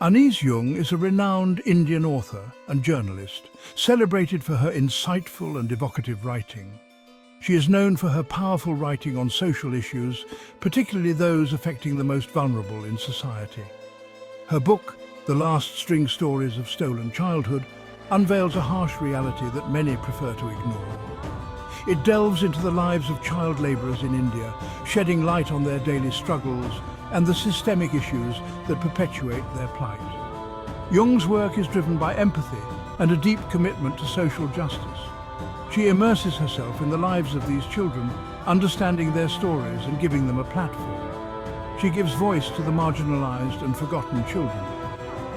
Anees Jung is a renowned Indian author and journalist, celebrated for her insightful and evocative writing. She is known for her powerful writing on social issues, particularly those affecting the most vulnerable in society. Her book, The Last String Stories of Stolen Childhood, unveils a harsh reality that many prefer to ignore. It delves into the lives of child labourers in India, shedding light on their daily struggles and the systemic issues that perpetuate their plight. Jung's work is driven by empathy and a deep commitment to social justice. She immerses herself in the lives of these children, understanding their stories and giving them a platform. She gives voice to the marginalised and forgotten children,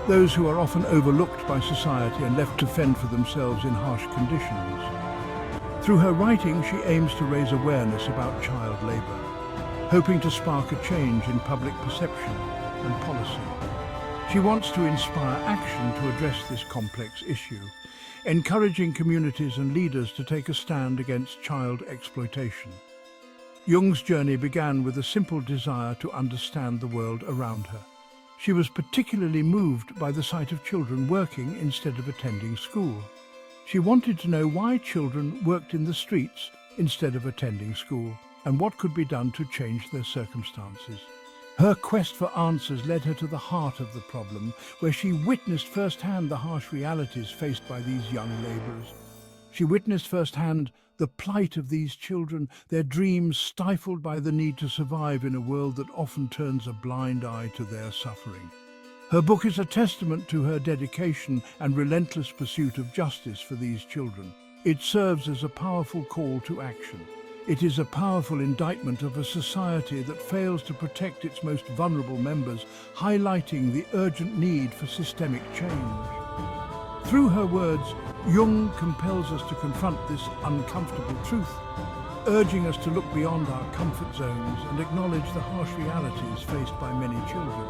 those who are often overlooked by society and left to fend for themselves in harsh conditions. Through her writing, she aims to raise awareness about child labour, hoping to spark a change in public perception and policy. She wants to inspire action to address this complex issue, encouraging communities and leaders to take a stand against child exploitation. Jung's journey began with a simple desire to understand the world around her. She was particularly moved by the sight of children working instead of attending school. She wanted to know why children worked in the streets instead of attending school, and what could be done to change their circumstances. Her quest for answers led her to the heart of the problem, where she witnessed firsthand the harsh realities faced by these young labourers. She witnessed firsthand the plight of these children, their dreams stifled by the need to survive in a world that often turns a blind eye to their suffering. Her book is a testament to her dedication and relentless pursuit of justice for these children. It serves as a powerful call to action. It is a powerful indictment of a society that fails to protect its most vulnerable members, highlighting the urgent need for systemic change. Through her words, Jung compels us to confront this uncomfortable truth, urging us to look beyond our comfort zones and acknowledge the harsh realities faced by many children.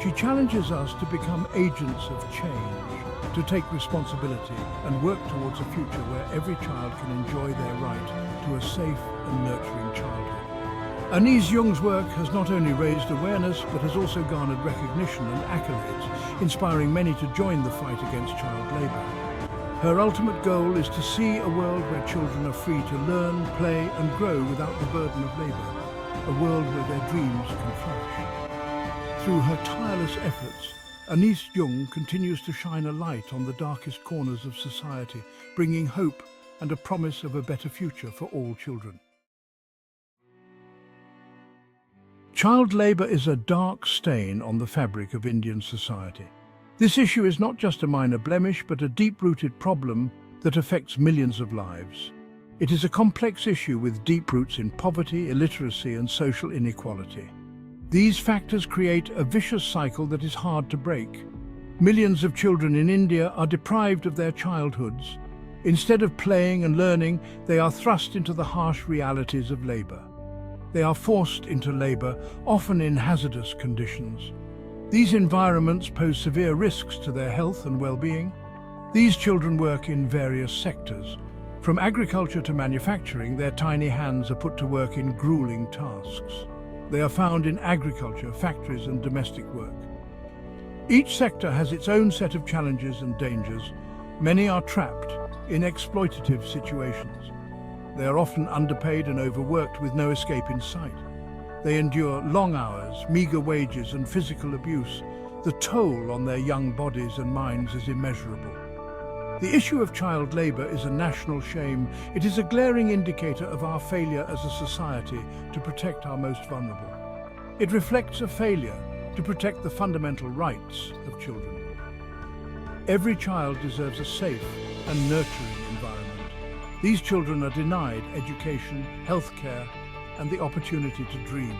She challenges us to become agents of change, to take responsibility and work towards a future where every child can enjoy their right to a safe and nurturing childhood. Anees Jung's work has not only raised awareness but has also garnered recognition and accolades, inspiring many to join the fight against child labour. Her ultimate goal is to see a world where children are free to learn, play and grow without the burden of labour, a world where their dreams can flourish. Through her tireless efforts, Anees Jung continues to shine a light on the darkest corners of society, bringing hope and a promise of a better future for all children. Child labour is a dark stain on the fabric of Indian society. This issue is not just a minor blemish, but a deep-rooted problem that affects millions of lives. It is a complex issue with deep roots in poverty, illiteracy and social inequality. These factors create a vicious cycle that is hard to break. Millions of children in India are deprived of their childhoods. Instead of playing and learning, they are thrust into the harsh realities of labour. They are forced into labour, often in hazardous conditions. These environments pose severe risks to their health and well-being. These children work in various sectors. From agriculture to manufacturing, their tiny hands are put to work in grueling tasks. They are found in agriculture, factories and domestic work. Each sector has its own set of challenges and dangers. Many are trapped in exploitative situations. They are often underpaid and overworked with no escape in sight. They endure long hours, meagre wages and physical abuse. The toll on their young bodies and minds is immeasurable. The issue of child labour is a national shame. It is a glaring indicator of our failure as a society to protect our most vulnerable. It reflects a failure to protect the fundamental rights of children. Every child deserves a safe and nurturing environment. These children are denied education, healthcare, and the opportunity to dream.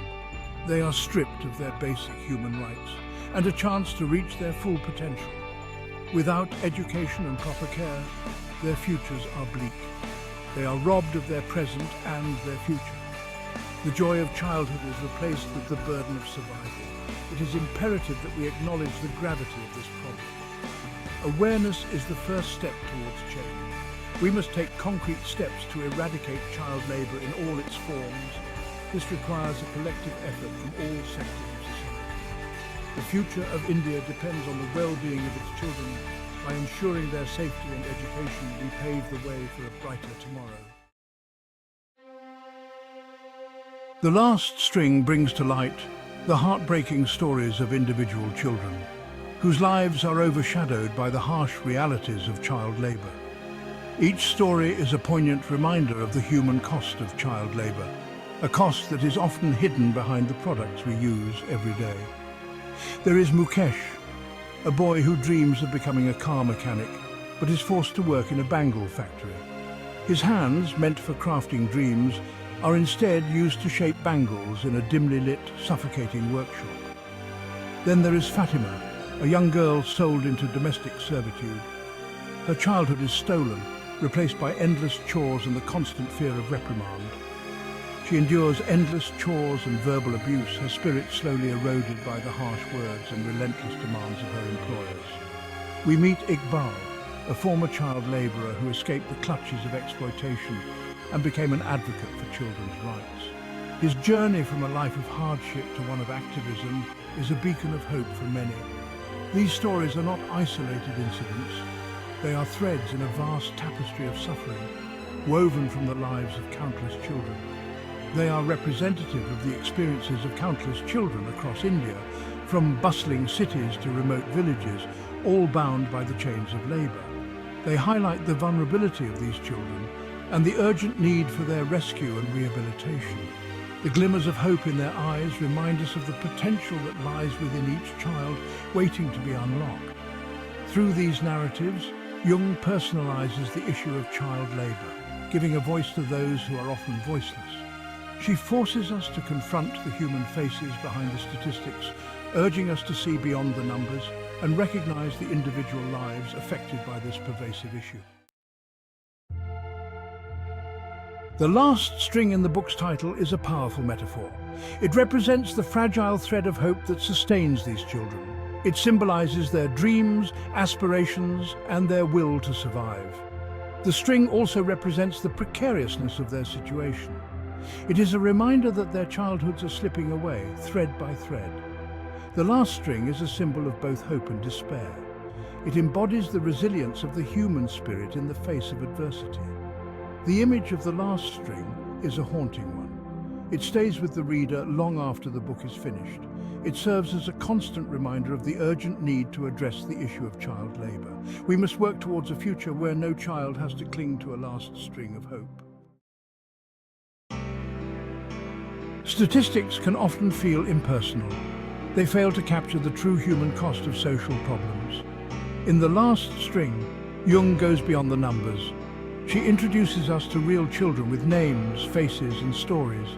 They are stripped of their basic human rights and a chance to reach their full potential. Without education and proper care, their futures are bleak. They are robbed of their present and their future. The joy of childhood is replaced with the burden of survival. It is imperative that we acknowledge the gravity of this problem. Awareness is the first step towards change. We must take concrete steps to eradicate child labour in all its forms. This requires a collective effort from all sectors of society. The future of India depends on the well-being of its children. By ensuring their safety and education, we pave the way for a brighter tomorrow. The last string brings to light the heartbreaking stories of individual children, whose lives are overshadowed by the harsh realities of child labour. Each story is a poignant reminder of the human cost of child labour, a cost that is often hidden behind the products we use every day. There is Mukesh, a boy who dreams of becoming a car mechanic, but is forced to work in a bangle factory. His hands, meant for crafting dreams, are instead used to shape bangles in a dimly lit, suffocating workshop. Then there is Fatima, a young girl sold into domestic servitude. Her childhood is stolen, replaced by endless chores and the constant fear of reprimand. She endures endless chores and verbal abuse, her spirit slowly eroded by the harsh words and relentless demands of her employers. We meet Iqbal, a former child labourer who escaped the clutches of exploitation and became an advocate for children's rights. His journey from a life of hardship to one of activism is a beacon of hope for many. These stories are not isolated incidents. They are threads in a vast tapestry of suffering, woven from the lives of countless children. They are representative of the experiences of countless children across India, from bustling cities to remote villages, all bound by the chains of labour. They highlight the vulnerability of these children and the urgent need for their rescue and rehabilitation. The glimmers of hope in their eyes remind us of the potential that lies within each child waiting to be unlocked. Through these narratives, Jung personalizes the issue of child labor, giving a voice to those who are often voiceless. She forces us to confront the human faces behind the statistics, urging us to see beyond the numbers and recognize the individual lives affected by this pervasive issue. The last string in the book's title is a powerful metaphor. It represents the fragile thread of hope that sustains these children. It symbolizes their dreams, aspirations, and their will to survive. The string also represents the precariousness of their situation. It is a reminder that their childhoods are slipping away, thread by thread. The last string is a symbol of both hope and despair. It embodies the resilience of the human spirit in the face of adversity. The image of the last string is a haunting one. It stays with the reader long after the book is finished. It serves as a constant reminder of the urgent need to address the issue of child labour. We must work towards a future where no child has to cling to a last string of hope. Statistics can often feel impersonal. They fail to capture the true human cost of social problems. In The Last String, Jung goes beyond the numbers. She introduces us to real children with names, faces, and stories.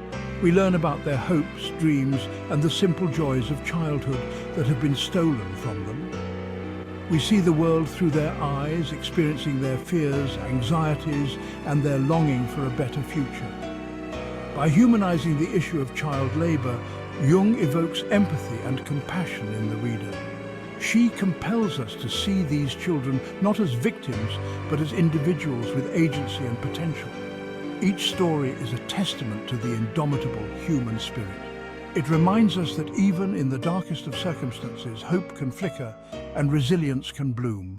We learn about their hopes, dreams, and the simple joys of childhood that have been stolen from them. We see the world through their eyes, experiencing their fears, anxieties, and their longing for a better future. By humanizing the issue of child labor, Jung evokes empathy and compassion in the reader. She compels us to see these children not as victims, but as individuals with agency and potential. Each story is a testament to the indomitable human spirit. It reminds us that even in the darkest of circumstances, hope can flicker and resilience can bloom.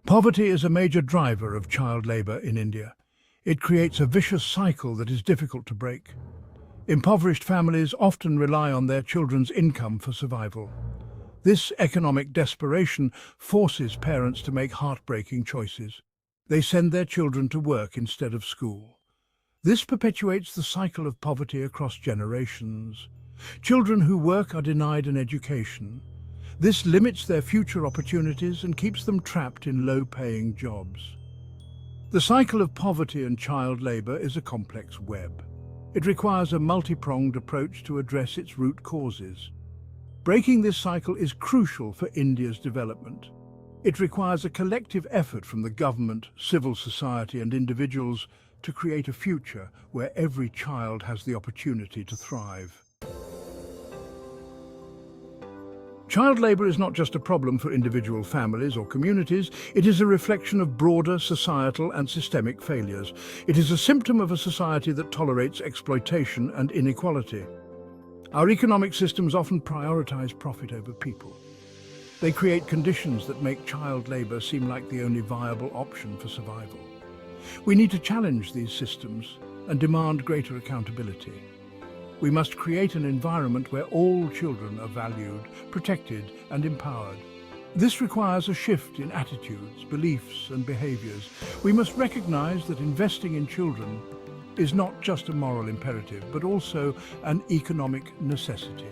Poverty is a major driver of child labor in India. It creates a vicious cycle that is difficult to break. Impoverished families often rely on their children's income for survival. This economic desperation forces parents to make heartbreaking choices. They send their children to work instead of school. This perpetuates the cycle of poverty across generations. Children who work are denied an education. This limits their future opportunities and keeps them trapped in low-paying jobs. The cycle of poverty and child labor is a complex web. It requires a multi-pronged approach to address its root causes. Breaking this cycle is crucial for India's development. It requires a collective effort from the government, civil society, and individuals to create a future where every child has the opportunity to thrive. Child labor is not just a problem for individual families or communities, it is a reflection of broader societal and systemic failures. It is a symptom of a society that tolerates exploitation and inequality. Our economic systems often prioritize profit over people. They create conditions that make child labor seem like the only viable option for survival. We need to challenge these systems and demand greater accountability. We must create an environment where all children are valued, protected, and empowered. This requires a shift in attitudes, beliefs, and behaviors. We must recognize that investing in children is not just a moral imperative, but also an economic necessity.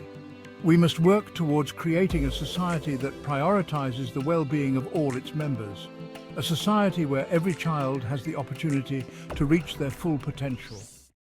We must work towards creating a society that prioritizes the well-being of all its members, a society where every child has the opportunity to reach their full potential.